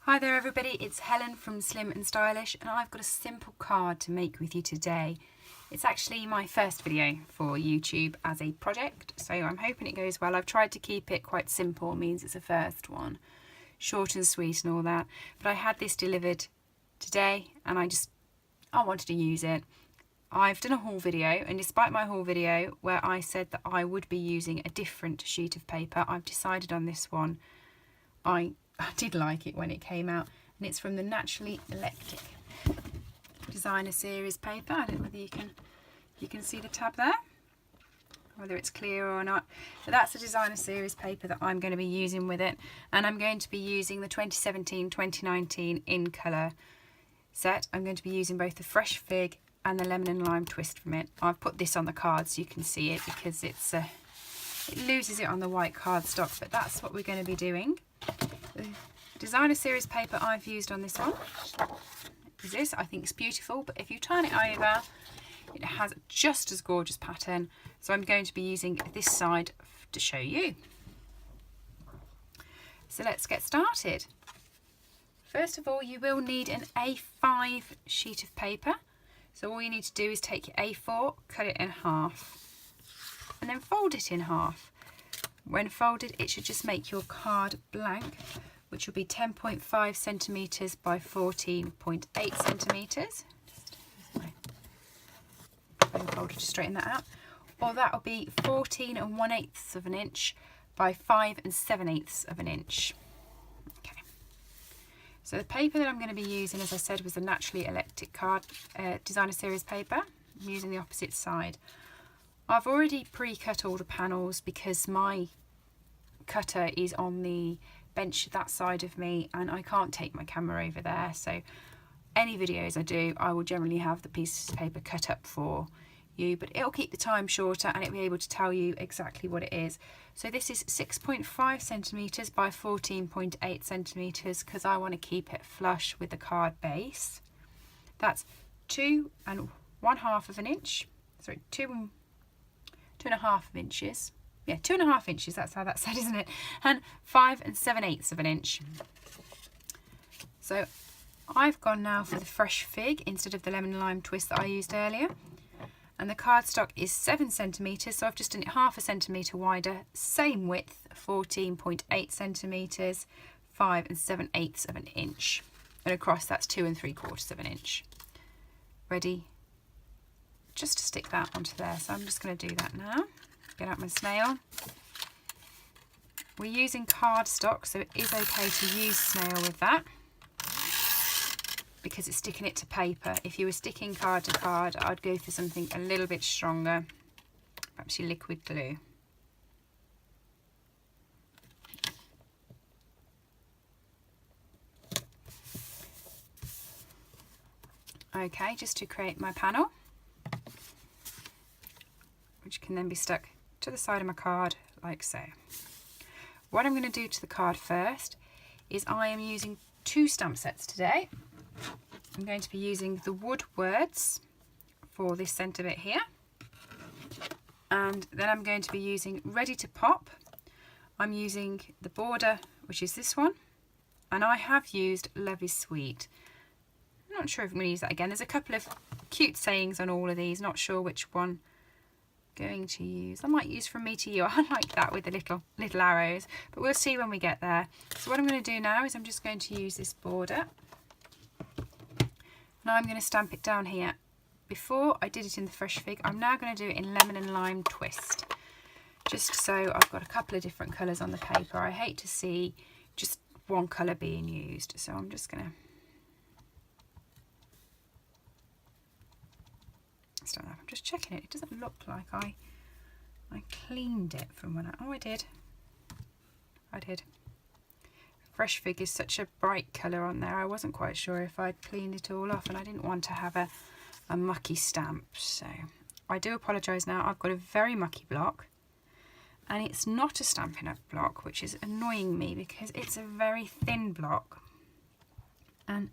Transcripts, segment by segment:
Hi there everybody, it's Helen from Slim and Stylish and I've got a simple card to make with you today. It's actually my first video for YouTube as a project, so I'm hoping it goes well. I've tried to keep it quite simple, means it's a first one, short and sweet and all that, but I had this delivered today and I wanted to use it. I've done a haul video, and despite my haul video where I said that I would be using a different sheet of paper, I've decided on this one. I did like it when it came out, and it's from the Naturally Electric Designer Series paper. I don't know whether you can see the tab there, whether it's clear or not, but that's the Designer Series paper that I'm going to be using with it, and I'm going to be using the 2017-2019 in colour set. I'm going to be using both the Fresh Fig and the Lemon and Lime Twist from it. I've put this on the card so you can see it because it loses it on the white cardstock, but that's what we're going to be doing. The Designer Series paper I've used on this one is this. I think it's beautiful, but if you turn it over, it has just as gorgeous pattern. So I'm going to be using this side to show you. So let's get started. First of all, you will need an A5 sheet of paper. So all you need to do is take your A4, cut it in half, and then fold it in half. When folded, it should just make your card blank, which will be 10.5 centimetres by 14.8 centimetres. Folder to straighten that out. Or that will be 14 1/8 of an inch by 5 7/8 of an inch. Okay. So the paper that I'm going to be using, as I said, was the Naturally Electric Designer Series paper. I'm using the opposite side. I've already pre-cut all the panels because my cutter is on the bench that side of me and I can't take my camera over there, so any videos I do I will generally have the pieces of paper cut up for you, but it'll keep the time shorter and it'll be able to tell you exactly what it is. So this is 6.5 centimetres by 14.8 centimetres because I want to keep it flush with the card base. That's 2 1/2 of an inch, sorry, 2 1/2 inches. Yeah, 2 1/2 inches, that's how that's said, isn't it? And 5 7/8 of an inch. So I've gone now for the Fresh Fig instead of the Lemon and Lime Twist that I used earlier. And the cardstock is 7 centimetres, so I've just done it 1/2 centimetre wider, same width, 14.8 centimetres, 5 7/8 of an inch. And across that's 2 3/4 of an inch. Ready just to stick that onto there, so I'm just going to do that now. Get out my snail. We're using cardstock, so it is okay to use snail with that because it's sticking it to paper. If you were sticking card to card, I'd go for something a little bit stronger, perhaps your liquid glue. Okay, just to create my panel, which can then be stuck to the side of my card like so. What I'm going to do to the card first is I am using 2 stamp sets today. I'm going to be using the wood words for this centre bit here, and then I'm going to be using Ready to Pop. I'm using the border, which is this one, and I have used Love is Sweet. I'm not sure if I'm going to use that again. There's a couple of cute sayings on all of these, not sure which one I'm going to use. I might use From Me to You. I like that with the little arrows, but we'll see when we get there. So what I'm going to do now is I'm just going to use this border. Now I'm going to stamp it down here. Before I did it in the Fresh Fig, I'm now going to do it in Lemon and Lime Twist, just so I've got a couple of different colours on the paper. I hate to see just one colour being used, so I'm just going to start off. I'm just checking it. It doesn't look like I cleaned it from when I did. Fresh Fig is such a bright colour on there. I wasn't quite sure if I'd cleaned it all off, and I didn't want to have a mucky stamp, so I do apologise now. I've got a very mucky block, and it's not a Stampin' Up block, which is annoying me because it's a very thin block, and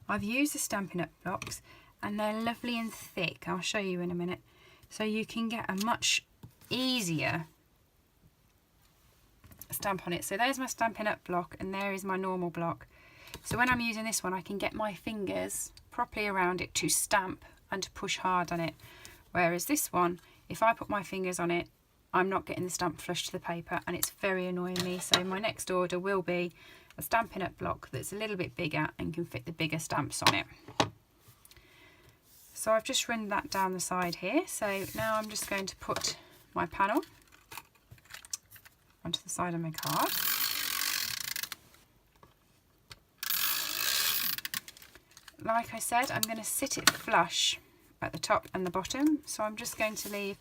I've used the Stampin' Up blocks and they're lovely and thick. I'll show you in a minute, so you can get a much easier stamp on it. So there's my Stampin' Up block and there is my normal block. So when I'm using this one, I can get my fingers properly around it to stamp and to push hard on it. Whereas this one, if I put my fingers on it, I'm not getting the stamp flush to the paper, and it's very annoying me. So my next order will be a Stampin' Up block that's a little bit bigger and can fit the bigger stamps on it. So I've just run that down the side here. So now I'm just going to put my panel onto the side of my card. Like I said, I'm going to sit it flush at the top and the bottom. So I'm just going to leave,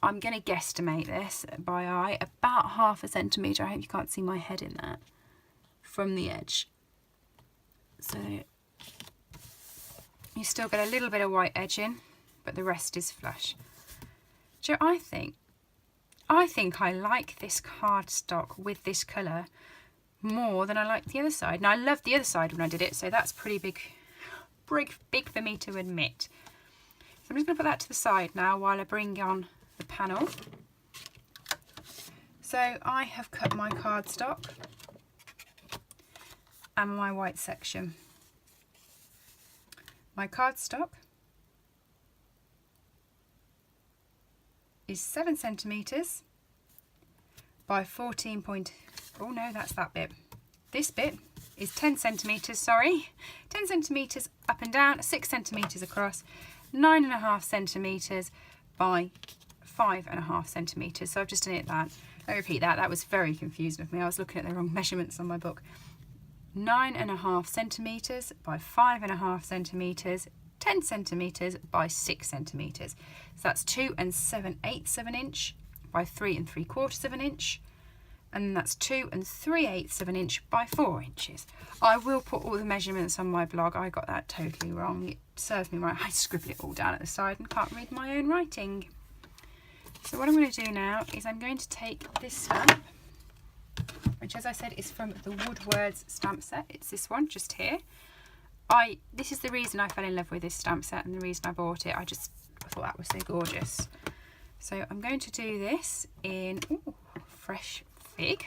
I'm going to guesstimate this by eye, about 1/2 centimetre. I hope you can't see my head in that, from the edge. So you still get a little bit of white edging, but the rest is flush. So I think I like this cardstock with this colour more than I like the other side. Now I loved the other side when I did it, so that's pretty big for me to admit. So I'm just going to put that to the side now while I bring on the panel. So I have cut my cardstock and my white section. My cardstock is 7 centimetres by 14 point, oh no, that's that bit. This bit is 10 centimetres, sorry. 10 centimetres up and down, 6 centimetres across, 9.5 centimetres by 5.5 centimetres. So I've just done it that. Let me repeat that. That was very confusing of me. I was looking at the wrong measurements on my book. 9.5 centimetres by 5.5 centimetres, 10 centimetres by 6 centimetres. So that's 2 7/8 of an inch by 3 3/4 of an inch, and that's 2 3/8 of an inch by 4 inches. I will put all the measurements on my blog. I got that totally wrong. It serves me right. I scribble it all down at the side and can't read my own writing. So what I'm going to do now is I'm going to take this stamp, which, as I said, is from the Woodwords stamp set. It's this one just here. This is the reason I fell in love with this stamp set and the reason I bought it. I thought that was so gorgeous. So I'm going to do this in Fresh Fig.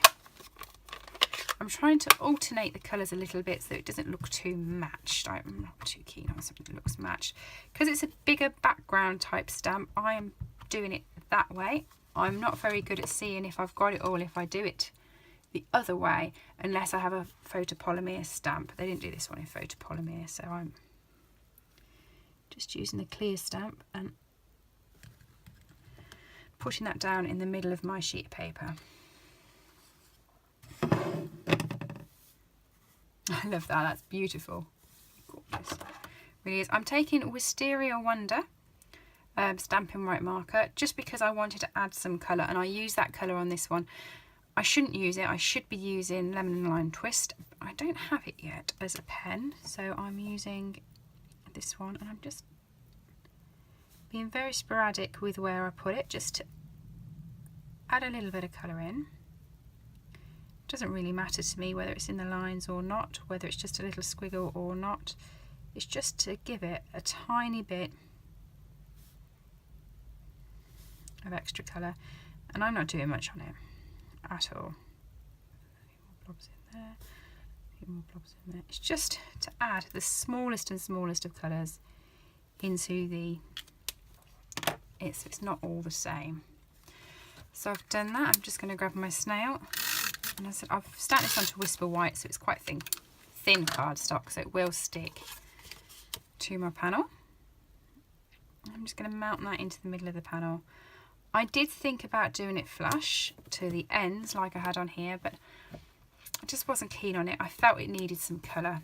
I'm trying to alternate the colours a little bit so it doesn't look too matched. I'm not too keen on something that looks matched. Because it's a bigger background type stamp, I am doing it that way. I'm not very good at seeing if I've got it all if I do it the other way, unless I have a photopolymer stamp. They didn't do this one in photopolymer, so I'm just using a clear stamp and putting that down in the middle of my sheet of paper. I love that, that's beautiful. Gorgeous. Really is. I'm taking Wisteria Wonder Stampin' White marker just because I wanted to add some colour, and I use that colour on this one. I shouldn't use it, I should be using Lemon and Lime Twist. I don't have it yet as a pen, so I'm using this one, and I'm just being very sporadic with where I put it, just to add a little bit of colour in. It doesn't really matter to me whether it's in the lines or not, whether it's just a little squiggle or not. It's just to give it a tiny bit of extra colour, and I'm not doing much on it at all. A few more blobs in there, a few more blobs in there. It's just to add the smallest and smallest of colours into the, it's not all the same. So I've done that. I'm just going to grab my snail, and as I said, I've stamped this onto Whisper White, so it's quite thin cardstock, so it will stick to my panel. I'm just going to mount that into the middle of the panel. I did think about doing it flush to the ends like I had on here, but I just wasn't keen on it. I felt it needed some colour.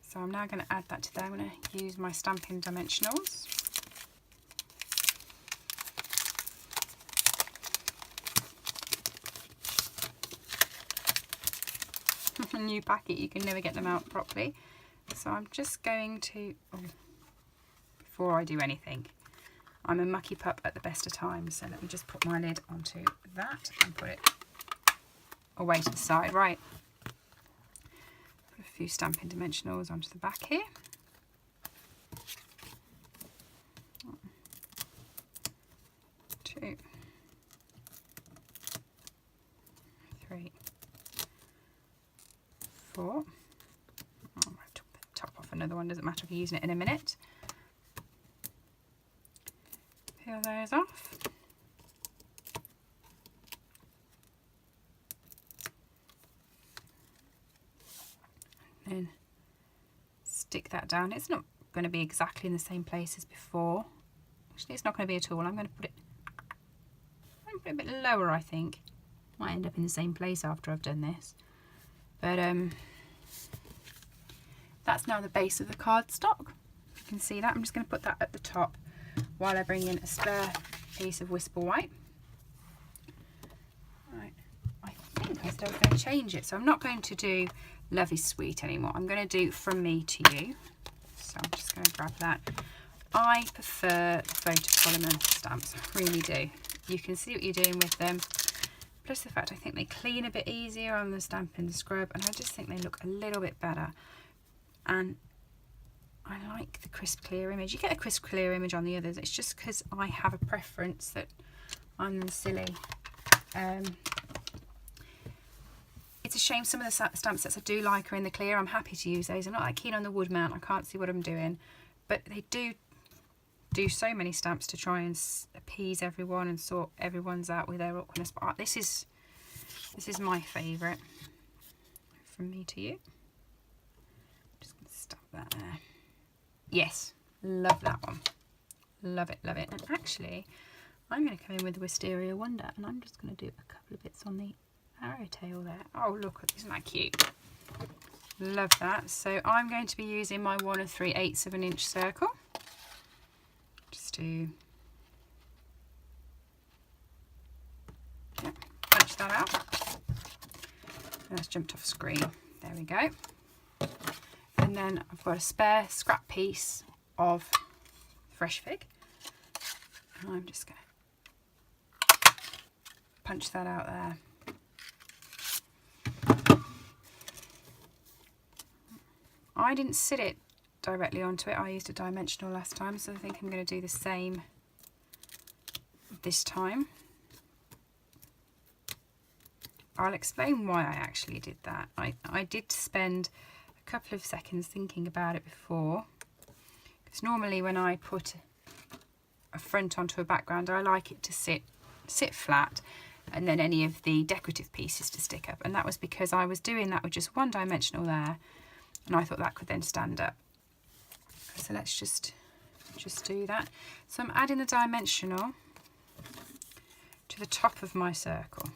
So I'm now going to add that to there. I'm going to use my Stampin' Dimensionals. A new packet, you can never get them out properly. So I'm just going to, before I do anything, I'm a mucky pup at the best of times, so let me just put my lid onto that and put it away to the side. Right, put a few Stampin' Dimensionals onto the back here. 1, 2, 3, before. I took the top off another one, doesn't matter if you're using it in a minute. Peel those off. Then stick that down. It's not going to be exactly in the same place as before. Actually, it's not going to be at all. I'm going to put it a bit lower, I think. Might end up in the same place after I've done this. But that's now the base of the cardstock. You can see that. I'm just going to put that at the top while I bring in a spare piece of Whisper White. Right, I think I said I was going to change it, so I'm not going to do Love is Sweet anymore. I'm going to do From Me to You. So I'm just going to grab that. I prefer the photopolymer stamps, I really do. You can see what you're doing with them. Plus the fact I think they clean a bit easier on the Stampin' Scrub, and I just think they look a little bit better. And I like the crisp clear image. You get a crisp clear image on the others. It's just because I have a preference that I'm silly. It's a shame some of the stamp sets I do like are in the clear. I'm happy to use those. I'm not that keen on the wood mount. I can't see what I'm doing. But they do so many stamps to try and appease everyone and sort everyone's out with their awkwardness. But this is my favourite. From Me to You. Just going to stuff that there. Yes, love that one. Love it, love it. And actually, I'm going to come in with the Wisteria Wonder, and I'm just going to do a couple of bits on the arrow tail there. Oh, look, isn't that cute? Love that. So I'm going to be using my 1 3/8 of an inch circle. Just to punch that out. And that's jumped off screen. There we go. And then I've got a spare scrap piece of fresh fig. And I'm just going to punch that out there. I didn't sit it directly onto it. I used a dimensional last time, so I think I'm going to do the same this time. I'll explain why I actually did that. I did spend a couple of seconds thinking about it before, because normally when I put a front onto a background, I like it to sit flat, and then any of the decorative pieces to stick up, and that was because I was doing that with just one dimensional there, and I thought that could then stand up. So let's just do that. So I'm adding the dimensional to the top of my circle.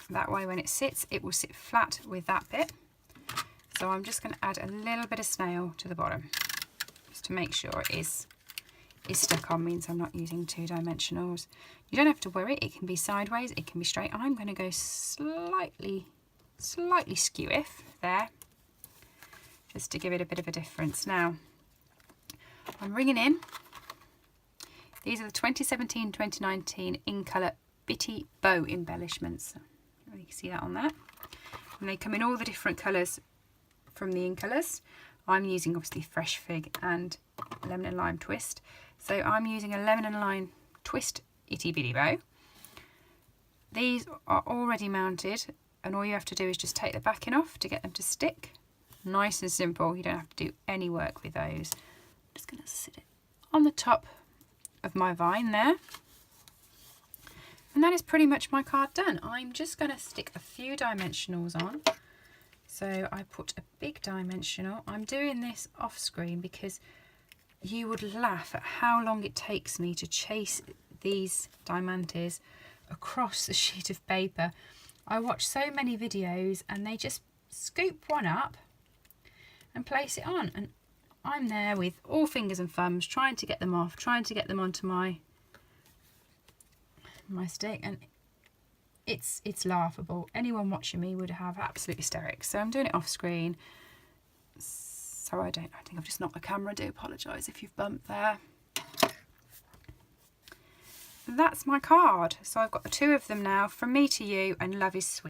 That way when it sits, it will sit flat with that bit. So I'm just going to add a little bit of snail to the bottom, just to make sure it is stuck on, means I'm not using 2 dimensionals. You don't have to worry, it can be sideways, it can be straight. I'm going to go slightly skew-if there, just to give it a bit of a difference. Now, I'm ringing in. These are the 2017-2019 in colour Bitty Bow embellishments. You can see that on there. And they come in all the different colours from the in colours. I'm using obviously Fresh Fig and Lemon and Lime Twist. So I'm using a Lemon and Lime Twist Itty Bitty Bow. These are already mounted, and all you have to do is just take the backing off to get them to stick. Nice and simple. You don't have to do any work with those. I'm just going to sit it on the top of my vine there. And that is pretty much my card done. I'm just going to stick a few dimensionals on. So I put a big dimensional. I'm doing this off screen because you would laugh at how long it takes me to chase these diamantes across a sheet of paper. I watch so many videos and they just scoop one up and place it on, and I'm there with all fingers and thumbs trying to get them off, trying to get them onto my stick, and it's laughable. Anyone watching me would have absolute hysterics. So I'm doing it off screen. So I think I've just knocked the camera. I do apologise if you've bumped there. That's my card. So I've got the 2 of them now, From Me to You and Love is Sweet.